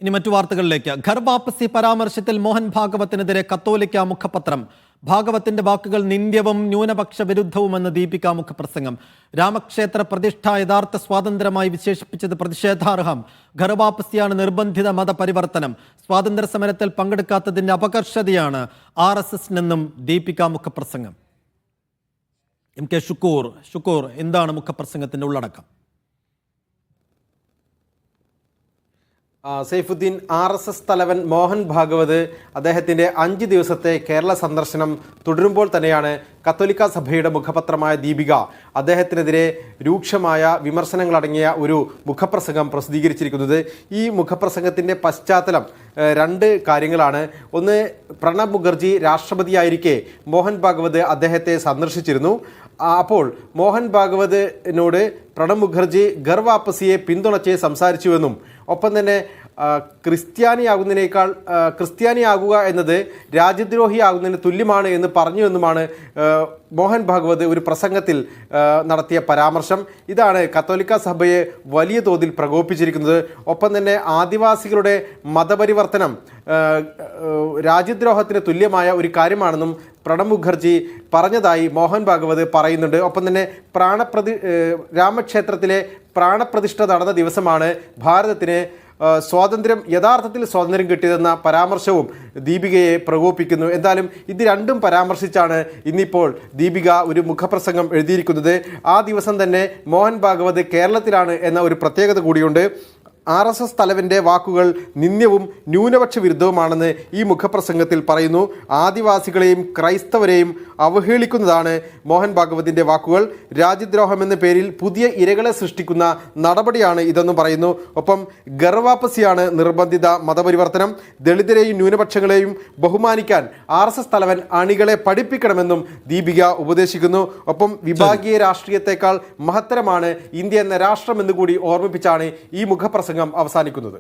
ഇനി മറ്റു വാർത്തകളിലേക്ക്. ഘർ വാപസി പരാമർശത്തിൽ മോഹൻ ഭാഗവത്തിനെതിരെ കത്തോലിക്ക മുഖപത്രം. ഭാഗവത്തിന്റെ വാക്കുകൾ നിന്ദ്യവും ന്യൂനപക്ഷ വിരുദ്ധവുമെന്ന് ദീപിക മുഖപ്രസംഗം. രാമക്ഷേത്ര പ്രതിഷ്ഠ യഥാർത്ഥ സ്വാതന്ത്ര്യമായി വിശേഷിപ്പിച്ചത് പ്രതിഷേധാർഹം. ഘർ വാപസിയാണ് നിർബന്ധിത മതപരിവർത്തനം. സ്വാതന്ത്ര്യ സമരത്തിൽ പങ്കെടുക്കാത്തതിന്റെ അപകർഷതയാണ് RSSനെന്നും ദീപിക മുഖപ്രസംഗം. MK ഷുക്കൂർ, എന്താണ് മുഖപ്രസംഗത്തിന്റെ ഉള്ളടക്കം? സൈഫുദ്ദീൻ, RSS തലവൻ മോഹൻ ഭാഗവത് അദ്ദേഹത്തിൻ്റെ 5 ദിവസത്തെ കേരള സന്ദർശനം തുടരുമ്പോൾ തന്നെയാണ് കത്തോലിക്ക സഭയുടെ മുഖപത്രമായ ദീപിക അദ്ദേഹത്തിനെതിരെ രൂക്ഷമായ വിമർശനങ്ങളടങ്ങിയ ഒരു മുഖപ്രസംഗം പ്രസിദ്ധീകരിച്ചിരിക്കുന്നത്. ഈ മുഖപ്രസംഗത്തിൻ്റെ പശ്ചാത്തലം 2 കാര്യങ്ങളാണ്. ഒന്ന്, പ്രണബ് മുഖർജി രാഷ്ട്രപതിയായിരിക്കെ മോഹൻ ഭാഗവത് അദ്ദേഹത്തെ സന്ദർശിച്ചിരുന്നു. അപ്പോൾ മോഹൻ ഭാഗവതിനോട് പ്രണബ് മുഖർജി ഘർ വാപസിയെ പിന്തുണച്ച് സംസാരിച്ചുവെന്നും ഒപ്പം തന്നെ ക്രിസ്ത്യാനിയാകുക എന്നത് രാജ്യദ്രോഹിയാകുന്നതിന് തുല്യമാണ് എന്ന് പറഞ്ഞുവെന്നുമാണ് മോഹൻ ഭാഗവത് ഒരു പ്രസംഗത്തിൽ നടത്തിയ പരാമർശം. ഇതാണ് കത്തോലിക്ക സഭയെ വലിയ തോതിൽ പ്രകോപിപ്പിച്ചിരിക്കുന്നത്. ഒപ്പം തന്നെ ആദിവാസികളുടെ മതപരിവർത്തനം രാജ്യദ്രോഹത്തിന് തുല്യമായ ഒരു കാര്യമാണെന്നും പ്രണബ് മുഖർജി പറഞ്ഞതായി മോഹൻ ഭാഗവത് പറയുന്നുണ്ട്. ഒപ്പം തന്നെ രാമക്ഷേത്രത്തിലെ പ്രാണപ്രതിഷ്ഠ നടന്ന ദിവസമാണ് ഭാരതത്തിന് യഥാർത്ഥത്തിൽ സ്വാതന്ത്ര്യം കിട്ടിയതെന്ന പരാമർശവും ദീപികയെ പ്രകോപിപ്പിക്കുന്നു. എന്തായാലും ഇത് രണ്ടും പരാമർശിച്ചാണ് ഇന്നിപ്പോൾ ദീപിക ഒരു മുഖപ്രസംഗം എഴുതിയിരിക്കുന്നത്. ആ ദിവസം തന്നെ മോഹൻ ഭാഗവത് കേരളത്തിലാണ് എന്ന ഒരു പ്രത്യേകത കൂടിയുണ്ട്. RSS തലവൻ്റെ വാക്കുകൾ നിന്ദ്യവും ന്യൂനപക്ഷ വിരുദ്ധവുമാണെന്ന് ഈ മുഖപ്രസംഗത്തിൽ പറയുന്നു. ആദിവാസികളെയും ക്രൈസ്തവരെയും അവഹേളിക്കുന്നതാണ് മോഹൻ ഭാഗവതിൻ്റെ വാക്കുകൾ. രാജ്യദ്രോഹമെന്ന പേരിൽ പുതിയ ഇരകളെ സൃഷ്ടിക്കുന്ന നടപടിയാണ് ഇതെന്നും പറയുന്നു. ഒപ്പം ഘർ വാപസിയാണ് നിർബന്ധിത മതപരിവർത്തനം. ദളിതരെയും ന്യൂനപക്ഷങ്ങളെയും ബഹുമാനിക്കാൻ RSS തലവൻ അണികളെ പഠിപ്പിക്കണമെന്നും ദീപിക ഉപദേശിക്കുന്നു. ഒപ്പം വിഭാഗീയ രാഷ്ട്രീയത്തെക്കാൾ മഹത്തരമാണ് ഇന്ത്യ എന്ന രാഷ്ട്രമെന്ന് കൂടി ഓർമ്മിപ്പിച്ചാണ് ഈ മുഖപ്രസംഗം അവസാനിക്കുന്നത്.